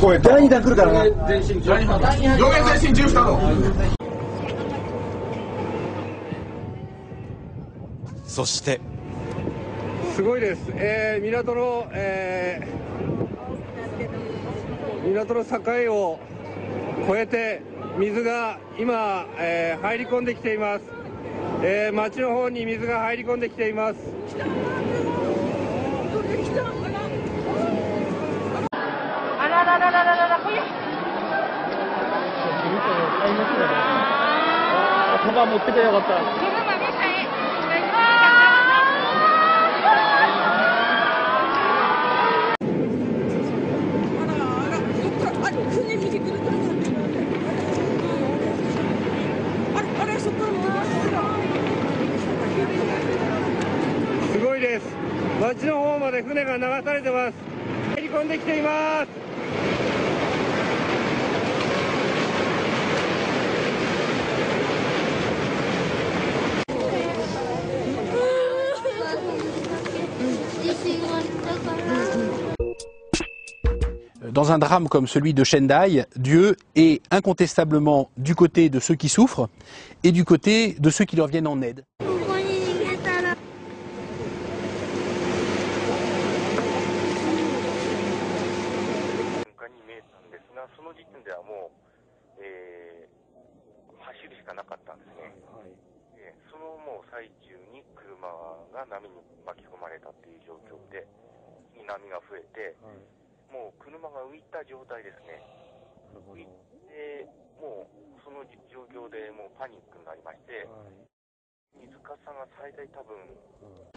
これ第2弾来るからな。両面全身重視なの。そしてすごいです、港の境を越えて水が今、入り込んできています、町の方に水が入り込んできています。あららららららら、これカバン持ってけばよかった。すごいです。町の方まで船が流されてます。入り込んできています。Dans un drame comme celui de Sendai, Dieu est incontestablement du côté de ceux qui souffrent et du côté de ceux qui leur viennent en aide.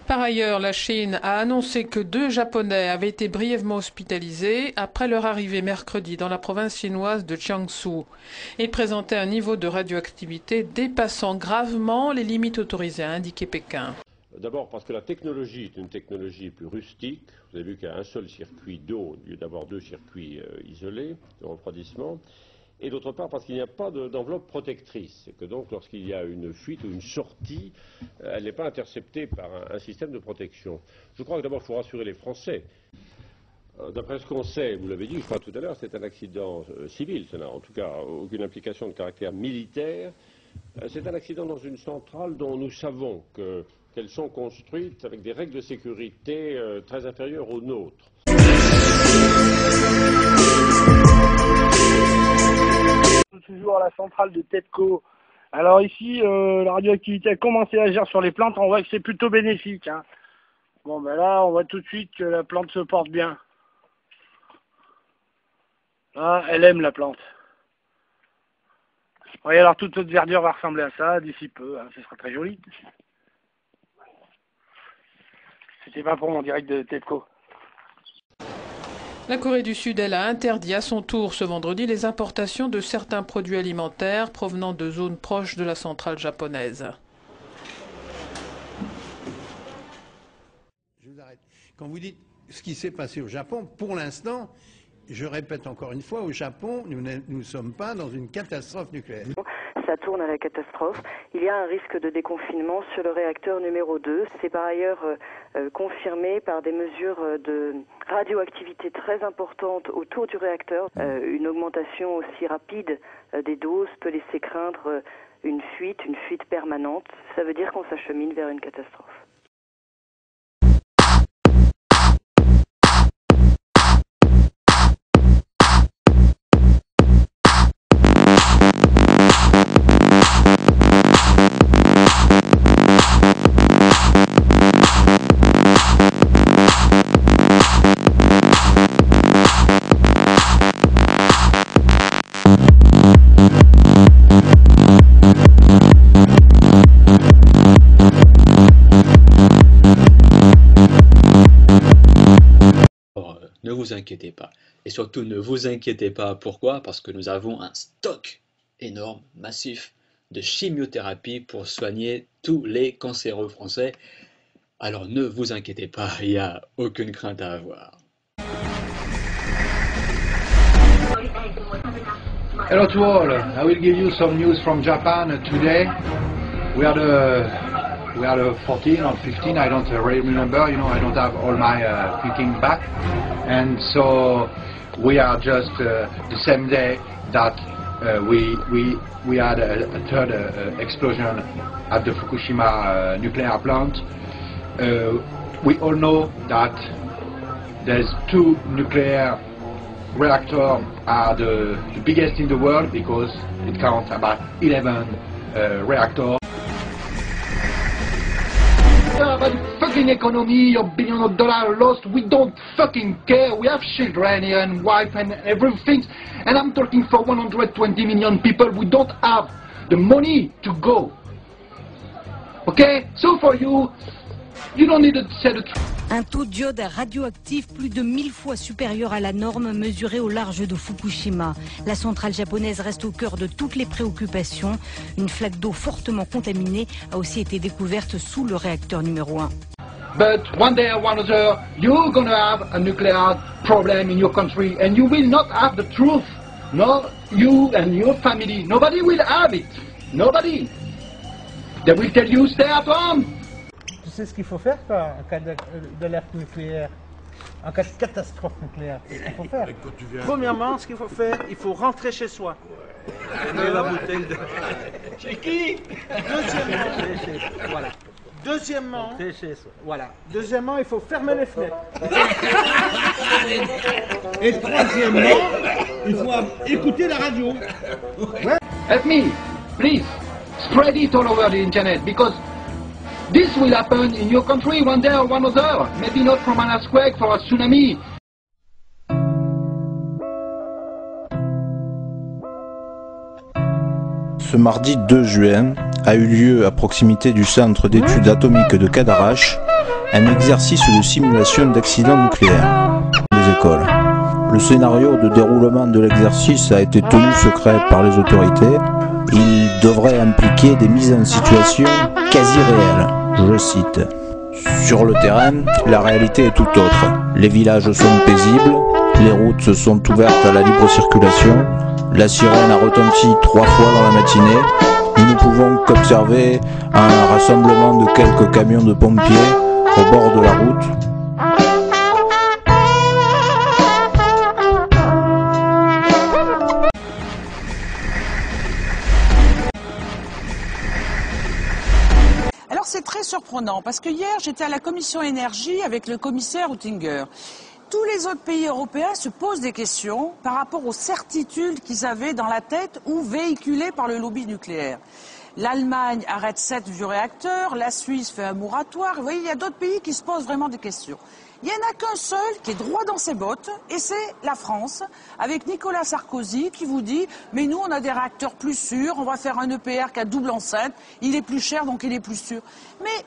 Par ailleurs, la Chine a annoncé que 2 Japonais avaient été brièvement hospitalisés après leur arrivée mercredi dans la province chinoise de Jiangsu. Ils présentaient un niveau de radioactivité dépassant gravement les limites autorisées, a indiqué Pékin. D'abord parce que la technologie est une technologie plus rustique. Vous avez vu qu'il y a un seul circuit d'eau au lieu d'avoir 2 circuits isolés de refroidissement. Et d'autre part parce qu'il n'y a pas d'enveloppe protectrice. Et que donc lorsqu'il y a une fuite ou une sortie, elle n'est pas interceptée par un système de protection. Je crois que d'abord il faut rassurer les Français. D'après ce qu'on sait, vous l'avez dit, je crois tout à l'heure, c'est un accident civil. Ça n'a en tout cas aucune implication de caractère militaire. C'est un accident dans une centrale dont nous savons qu'elles sont construites avec des règles de sécurité très inférieures aux nôtres. Toujours à la centrale de TEPCO. Alors ici, la radioactivité a commencé à agir sur les plantes, on voit que c'est plutôt bénéfique. Hein. Bon ben là, on voit tout de suite que la plante se porte bien. Là, elle aime la plante. Oui, alors toute notre verdure va ressembler à ça d'ici peu, hein. Ce sera très joli. C'était pas pour mon direct de TEPCO. La Corée du Sud, elle, a interdit à son tour ce vendredi les importations de certains produits alimentaires provenant de zones proches de la centrale japonaise. Je vous arrête. Quand vous dites ce qui s'est passé au Japon, pour l'instant, je répète encore une fois, au Japon, nous ne sommes pas dans une catastrophe nucléaire. Ça tourne à la catastrophe. Il y a un risque de déconfinement sur le réacteur numéro 2. C'est par ailleurs confirmé par des mesures de radioactivité très importantes autour du réacteur. Une augmentation aussi rapide des doses peut laisser craindre une fuite permanente. Ça veut dire qu'on s'achemine vers une catastrophe. Ne vous inquiétez pas. Et surtout, ne vous inquiétez pas. Pourquoi? Parce que nous avons un stock énorme, massif, de chimiothérapie pour soigner tous les cancéreux français. Alors ne vous inquiétez pas, il n'y a aucune crainte à avoir. Hello to all. I will give you some news from Japan today. We are the 14 or 15. I don't really remember. You know, I don't have all my thinking back, and so we are just the same day that we had a third explosion at the Fukushima nuclear plant. We all know that there's 2 nuclear reactors are the biggest in the world because it counts about 11 reactors. About the fucking economy, your billions of dollars lost, we don't fucking care. We have children here and wife and everything. And I'm talking for 120 million people. We don't have the money to go. Okay? So for you, you don't need to say the truth. Un taux d'iode radioactif plus de 1000 fois supérieur à la norme mesurée au large de Fukushima. La centrale japonaise reste au cœur de toutes les préoccupations. Une flaque d'eau fortement contaminée a aussi été découverte sous le réacteur numéro 1. But one day or another, you're gonna have a nuclear problem in your country and you will not have the truth. No, you and your family, nobody will have it. Nobody. They will tell you stay at home. Tu sais ce qu'il faut faire en cas d'alerte nucléaire, en cas de catastrophe nucléaire? Qu'est-ce qu'il faut faire? Premièrement, ce qu'il faut faire, il faut rentrer chez soi. La bouteille de... Chez qui? Voilà. Deuxièmement, voilà. Deuxièmement, il faut fermer les fenêtres. Et troisièmement, il faut écouter la radio. Help me, please. Spread it all over the internet because this will happen in your country one day or another. Maybe not from an earthquake, for a tsunami. Ce mardi 2 juin a eu lieu à proximité du centre d'études atomiques de Cadarache un exercice de simulation d'accident nucléaire des écoles. Le scénario de déroulement de l'exercice a été tenu secret par les autorités. Il devrait impliquer des mises en situation quasi réelles. Je cite. Sur le terrain, la réalité est tout autre. Les villages sont paisibles, les routes sont ouvertes à la libre circulation, la sirène a retenti 3 fois dans la matinée, nous ne pouvons qu'observer un rassemblement de quelques camions de pompiers au bord de la route. Alors c'est très surprenant parce que hier j'étais à la commission énergie avec le commissaire Oettinger. Tous les autres pays européens se posent des questions par rapport aux certitudes qu'ils avaient dans la tête ou véhiculées par le lobby nucléaire. L'Allemagne arrête 7 vieux réacteurs, la Suisse fait un moratoire. Vous voyez, il y a d'autres pays qui se posent vraiment des questions. Il n'y en a qu'un seul qui est droit dans ses bottes, et c'est la France, avec Nicolas Sarkozy qui vous dit « Mais nous, on a des réacteurs plus sûrs, on va faire un EPR qui a double enceinte, il est plus cher, donc il est plus sûr. » Mais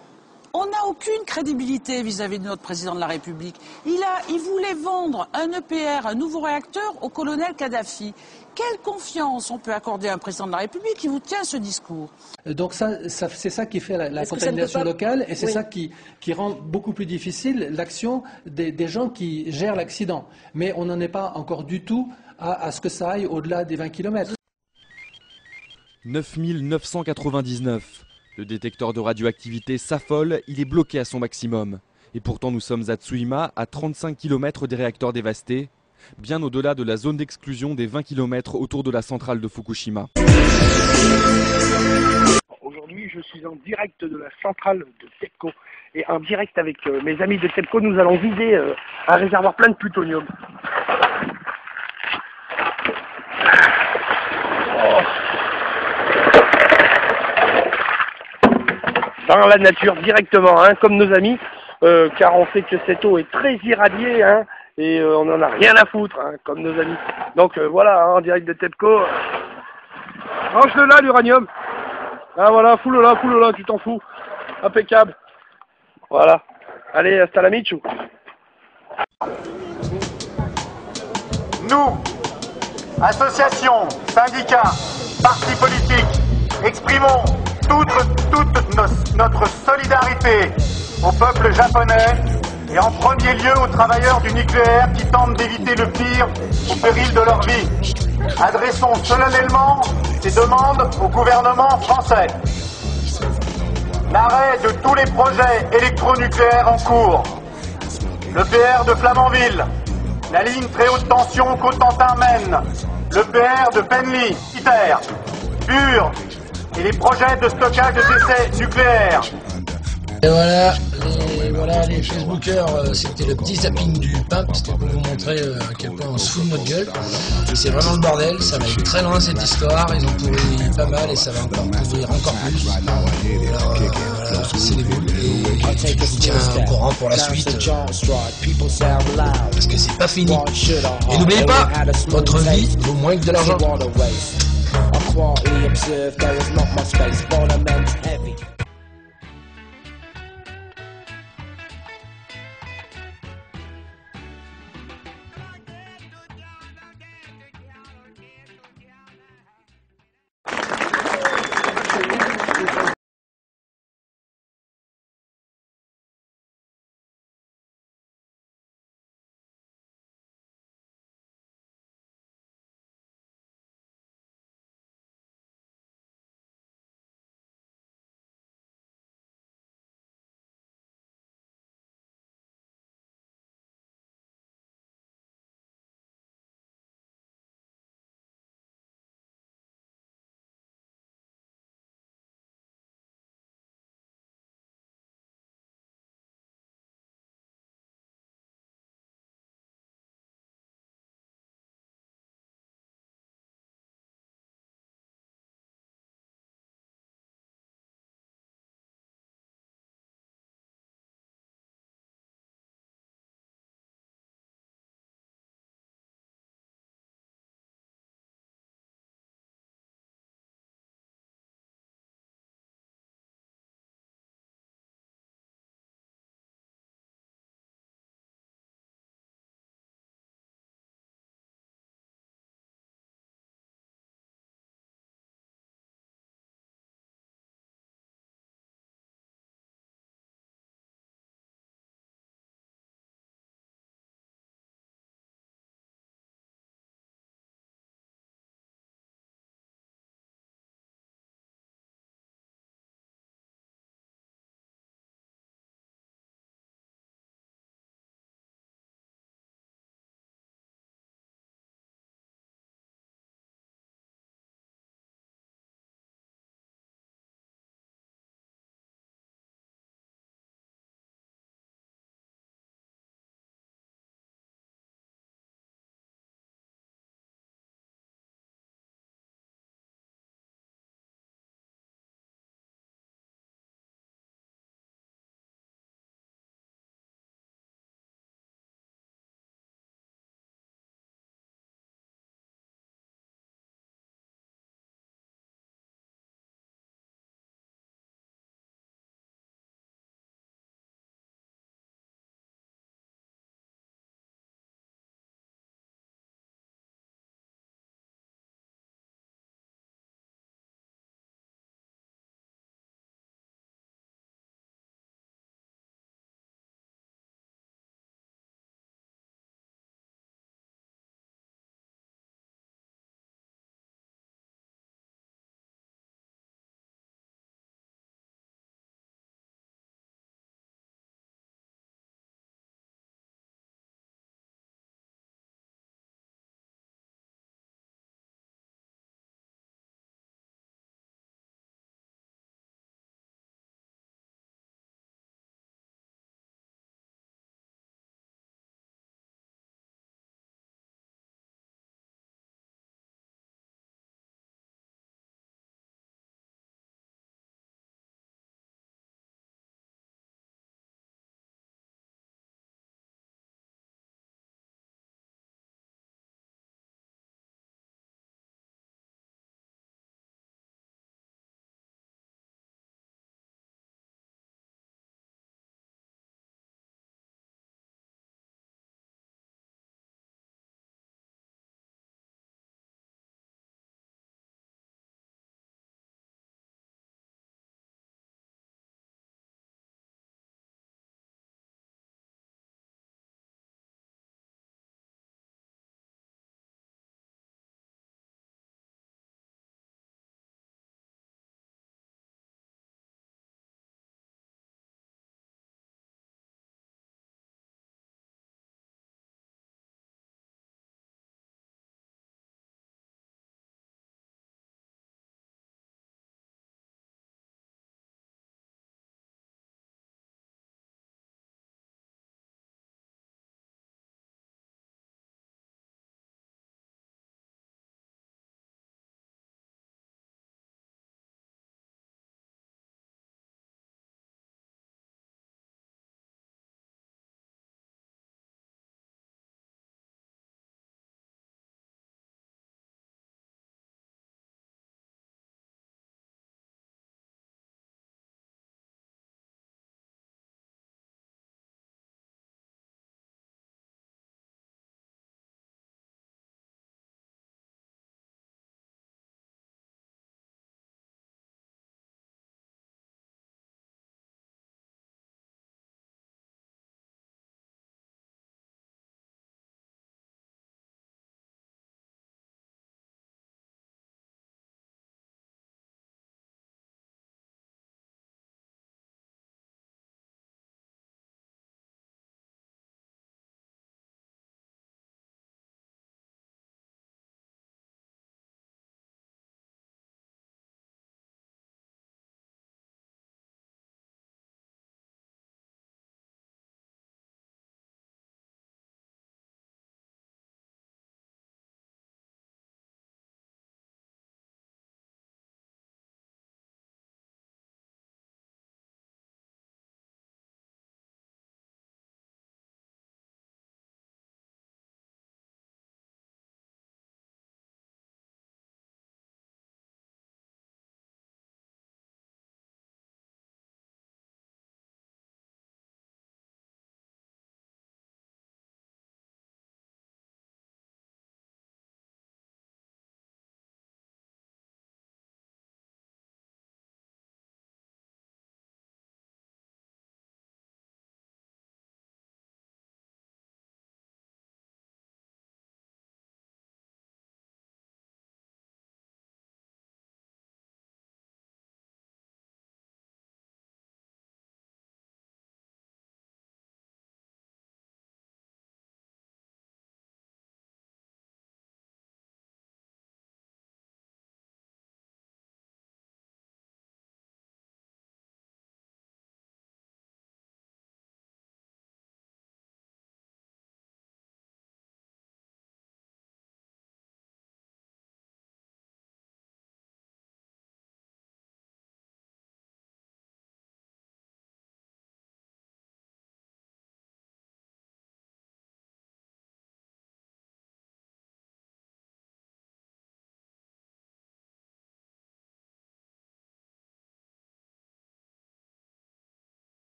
on n'a aucune crédibilité vis-à-vis de notre président de la République. Il voulait vendre un EPR, un nouveau réacteur, au colonel Kadhafi. Quelle confiance on peut accorder à un président de la République qui vous tient ce discours? Donc c'est ça qui fait la contamination locale et c'est ça qui rend beaucoup plus difficile l'action des gens qui gèrent l'accident. Mais on n'en est pas encore du tout à ce que ça aille au-delà des 20 km. 9999. Le détecteur de radioactivité s'affole, il est bloqué à son maximum. Et pourtant nous sommes à Tsushima, à 35 km des réacteurs dévastés, bien au-delà de la zone d'exclusion des 20 km autour de la centrale de Fukushima. Aujourd'hui, je suis en direct de la centrale de TEPCO et en direct avec mes amis de TEPCO, nous allons vider un réservoir plein de plutonium. Dans la nature directement, hein, comme nos amis, car on sait que cette eau est très irradiée, hein, et on n'en a rien à foutre, hein, comme nos amis. Donc voilà, hein, en direct de TEPCO. Range-le là, l'uranium. Ah voilà, fous-le là, tu t'en fous. Impeccable. Voilà. Allez, hasta la michou. Nous, associations, syndicats, partis politiques, exprimons toute notre solidarité au peuple japonais et en premier lieu aux travailleurs du nucléaire qui tentent d'éviter le pire au péril de leur vie. adressons solennellement ces demandes au gouvernement français. L'arrêt de tous les projets électronucléaires en cours. L'EPR de Flamanville, la ligne très haute tension Cotentin-Maine, l'EPR de Penly, ITER, Bure et les projets de stockage de déchets nucléaires. Et voilà les Facebookers, c'était le petit zapping du pape, c'était pour vous montrer à quel point on se fout de notre gueule. C'est vraiment le bordel, ça va être très loin cette histoire, ils ont pourri pas mal et ça va encore pourrir encore plus. Alors voilà, c'est les boules et je vous tiens au courant pour la suite, parce que c'est pas fini. Et n'oubliez pas, votre vie vaut moins que de l'argent.